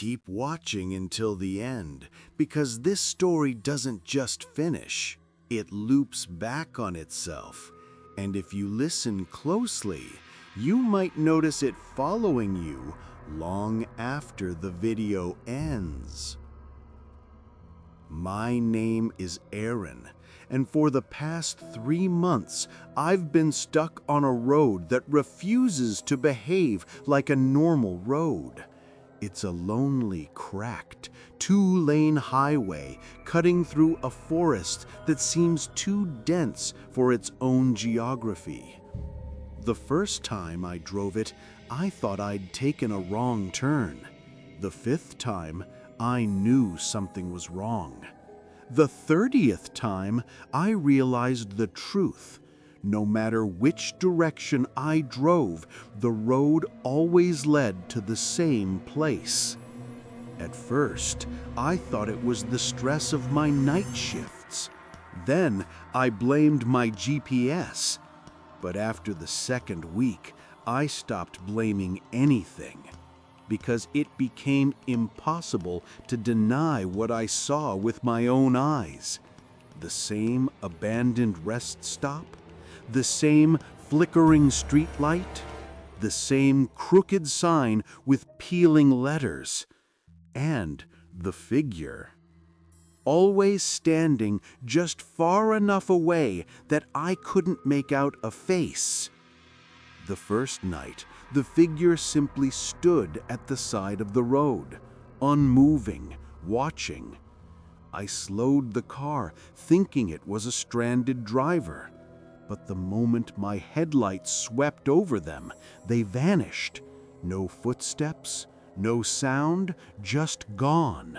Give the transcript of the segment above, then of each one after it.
Keep watching until the end, because this story doesn't just finish. It loops back on itself, and if you listen closely, you might notice it following you long after the video ends. My name is Aaron, and for the past 3 months, I've been stuck on a road that refuses to behave like a normal road. It's a lonely, cracked, 2-lane highway cutting through a forest that seems too dense for its own geography. The first time I drove it, I thought I'd taken a wrong turn. The 5th time, I knew something was wrong. The 30th time, I realized the truth. No matter which direction I drove, the road always led to the same place. At first, I thought it was the stress of my night shifts. Then I blamed my GPS. But after the 2nd week, I stopped blaming anything, because it became impossible to deny what I saw with my own eyes. The same abandoned rest stop, the same flickering streetlight, the same crooked sign with peeling letters, and the figure, always standing just far enough away that I couldn't make out a face. The first night, the figure simply stood at the side of the road, unmoving, watching. I slowed the car, thinking it was a stranded driver. But the moment my headlights swept over them, they vanished. No footsteps, no sound, just gone.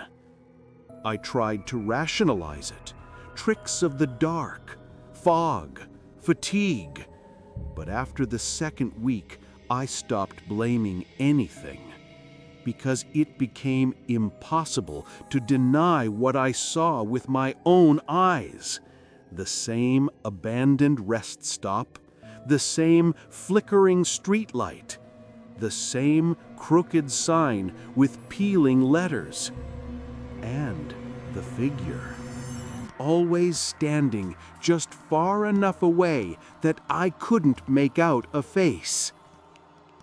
I tried to rationalize it. Tricks of the dark, fog, fatigue. But after the 2nd week, I stopped blaming anything, because it became impossible to deny what I saw with my own eyes. The same abandoned rest stop, the same flickering streetlight, the same crooked sign with peeling letters, and the figure, always standing just far enough away that I couldn't make out a face.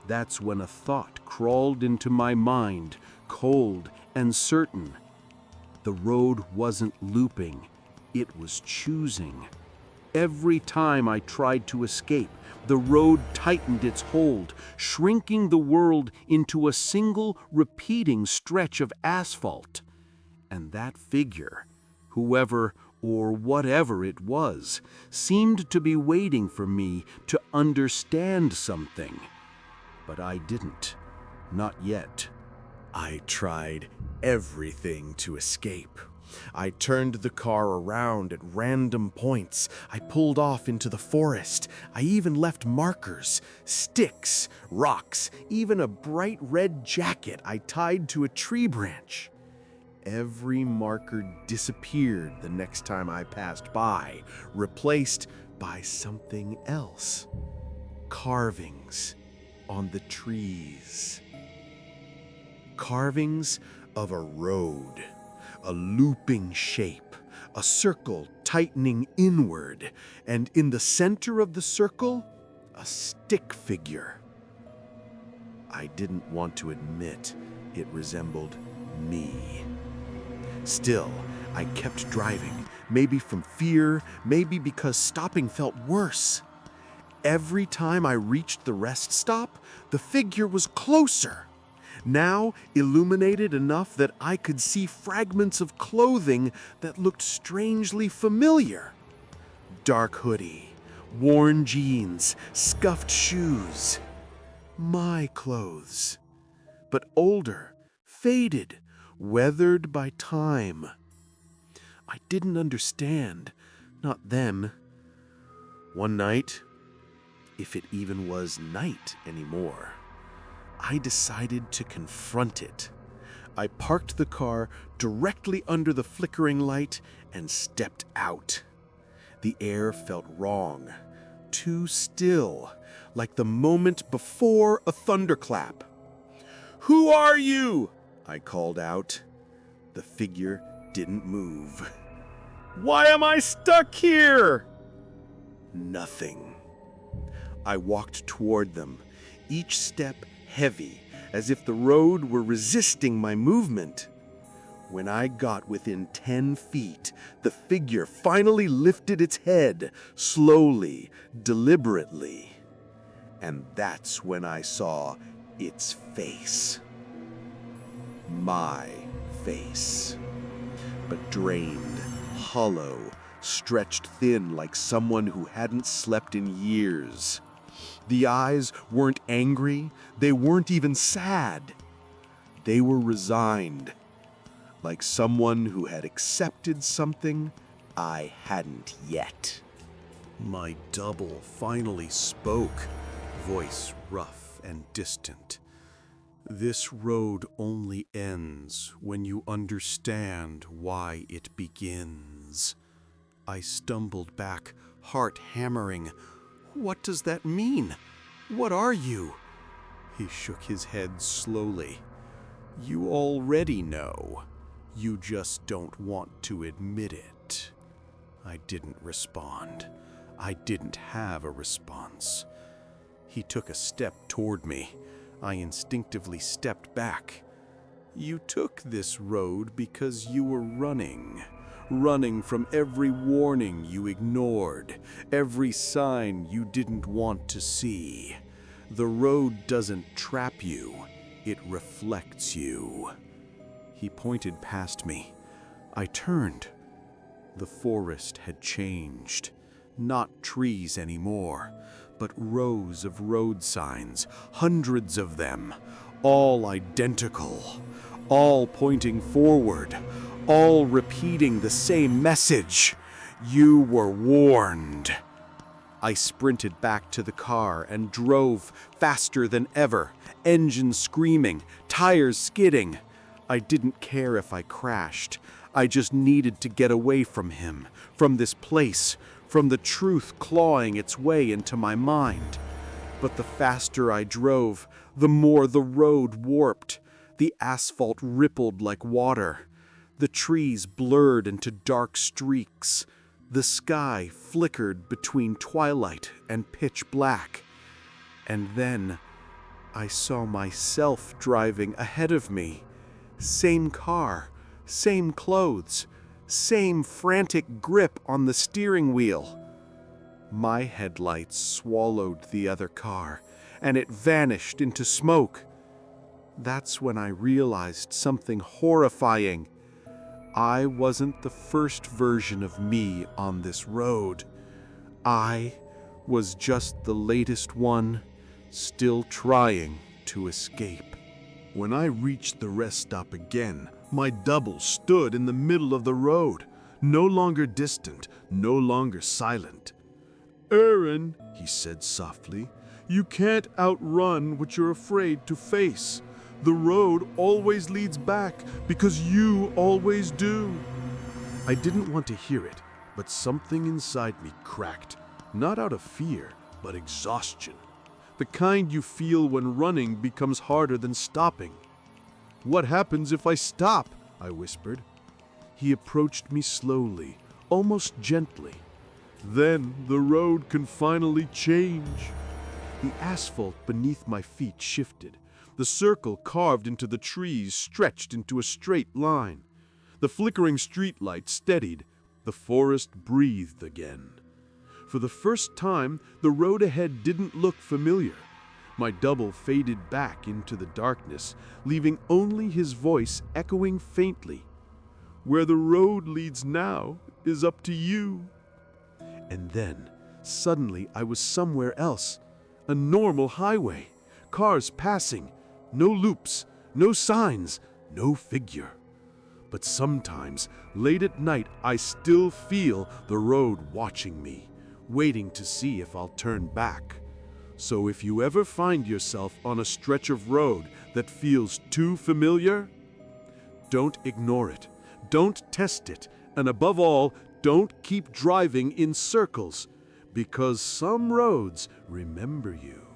That's when a thought crawled into my mind, cold and certain. The road wasn't looping. It was choosing. Every time I tried to escape, the road tightened its hold, shrinking the world into a single repeating stretch of asphalt. And that figure, whoever or whatever it was, seemed to be waiting for me to understand something. But I didn't. Not yet. I tried everything to escape. I turned the car around at random points. I pulled off into the forest. I even left markers, sticks, rocks, even a bright red jacket I tied to a tree branch. Every marker disappeared the next time I passed by, replaced by something else. Carvings on the trees. Carvings of a road. A looping shape, a circle tightening inward, and in the center of the circle, a stick figure. I didn't want to admit it resembled me. Still, I kept driving, maybe from fear, maybe because stopping felt worse. Every time I reached the rest stop, the figure was closer. Now illuminated enough that I could see fragments of clothing that looked strangely familiar. Dark hoodie, worn jeans, scuffed shoes. My clothes. But older, faded, weathered by time. I didn't understand, not then. One night, if it even was night anymore, I decided to confront it. I parked the car directly under the flickering light and stepped out. The air felt wrong, too still, like the moment before a thunderclap. "Who are you?" I called out. The figure didn't move. Why am I stuck here? Nothing. I walked toward them, each step heavy, as if the road were resisting my movement. When I got within 10 feet, the figure finally lifted its head, slowly, deliberately. And that's when I saw its face. My face. But drained, hollow, stretched thin like someone who hadn't slept in years. The eyes weren't angry, they weren't even sad. They were resigned, like someone who had accepted something I hadn't yet. My double finally spoke, voice rough and distant. This road only ends when you understand why it begins. I stumbled back, heart hammering. What does that mean? What are you? He shook his head slowly. You already know. You just don't want to admit it. I didn't respond. I didn't have a response. He took a step toward me. I instinctively stepped back. You took this road because you were running from every warning you ignored, every sign you didn't want to see. The road doesn't trap you, it reflects you. He pointed past me. I turned. The forest had changed. Not trees anymore, but rows of road signs, hundreds of them, all identical, all pointing forward, all repeating the same message. You were warned. I sprinted back to the car and drove faster than ever, engine screaming, tires skidding. I didn't care if I crashed. I just needed to get away from him, from this place, from the truth clawing its way into my mind. But the faster I drove, the more the road warped. The asphalt rippled like water. The trees blurred into dark streaks. The sky flickered between twilight and pitch black. And then I saw myself driving ahead of me. Same car, same clothes, same frantic grip on the steering wheel. My headlights swallowed the other car, and it vanished into smoke. That's when I realized something horrifying. I wasn't the first version of me on this road. I was just the latest one, still trying to escape. When I reached the rest stop again, my double stood in the middle of the road, no longer distant, no longer silent. "Aaron," he said softly, "you can't outrun what you're afraid to face. The road always leads back because you always do." I didn't want to hear it, but something inside me cracked, not out of fear, but exhaustion. The kind you feel when running becomes harder than stopping. "What happens if I stop?" I whispered. He approached me slowly, almost gently. "Then the road can finally change." The asphalt beneath my feet shifted. The circle carved into the trees stretched into a straight line. The flickering streetlight steadied. The forest breathed again. For the first time, the road ahead didn't look familiar. My double faded back into the darkness, leaving only his voice echoing faintly. "Where the road leads now is up to you." And then, suddenly, I was somewhere else. A normal highway. Cars passing. No loops, no signs, no figure. But sometimes, late at night, I still feel the road watching me, waiting to see if I'll turn back. So if you ever find yourself on a stretch of road that feels too familiar, don't ignore it, don't test it, and above all, don't keep driving in circles, because some roads remember you.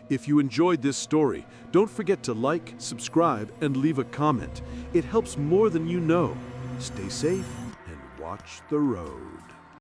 If you enjoyed this story, don't forget to like, subscribe, and leave a comment. It helps more than you know. Stay safe and watch the road.